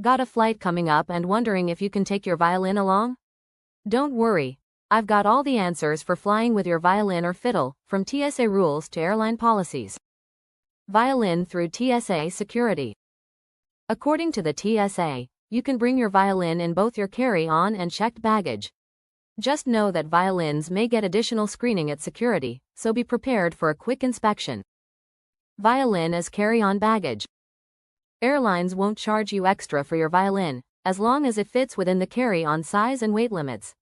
Got a flight coming up and wondering if you can take your violin along? Don't worry. I've got all the answers for flying with your violin or fiddle, from TSA rules to airline policies. Violin through TSA security. According to the TSA, you can bring your violin in both your carry-on and checked baggage. Just know that violins may get additional screening at security, so be prepared for a quick inspection. Violin as carry-on baggage. Airlines won't charge you extra for your violin, as long as it fits within the carry-on size and weight limits.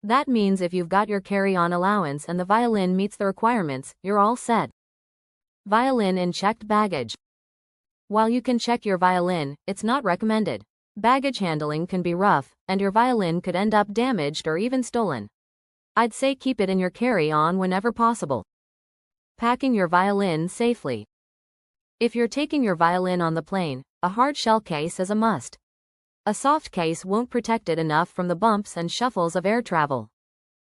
That means if you've got your carry-on allowance and the violin meets the requirements, you're all set. Violin in checked baggage. While you can check your violin, it's not recommended. Baggage handling can be rough, and your violin could end up damaged or even stolen. I'd say keep it in your carry-on whenever possible. Packing your violin safely. If you're taking your violin on the plane, a hard shell case is a must. A soft case won't protect it enough from the bumps and shuffles of air travel.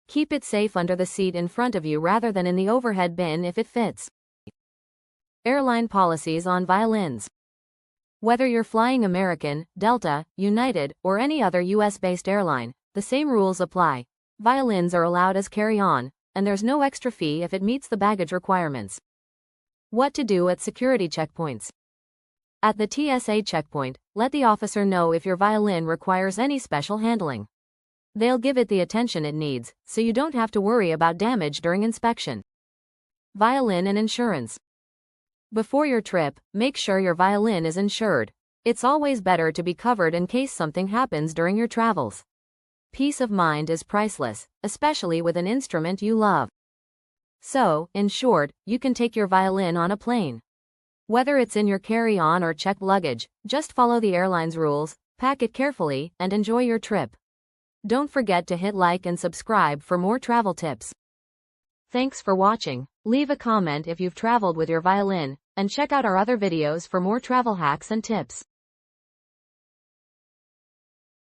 Keep it safe under the seat in front of you rather than in the overhead bin if it fits. Airline policies on violins. Whether you're flying American, Delta, United, or any other US-based airline, the same rules apply. Violins are allowed as carry-on, and there's no extra fee if it meets the baggage requirements. What to do at security checkpoints. At the TSA checkpoint, let the officer know if your violin requires any special handling. They'll give it the attention it needs, so you don't have to worry about damage during inspection. Violin and insurance. Before your trip, make sure your violin is insured. It's always better to be covered in case something happens during your travels. Peace of mind is priceless, especially with an instrument you love. So, in short, you can take your violin on a plane. Whether it's in your carry-on or checked luggage, just follow the airline's rules, pack it carefully, and enjoy your trip. Don't forget to hit like and subscribe for more travel tips. Thanks for watching. Leave a comment if you've traveled with your violin, and check out our other videos for more travel hacks and tips.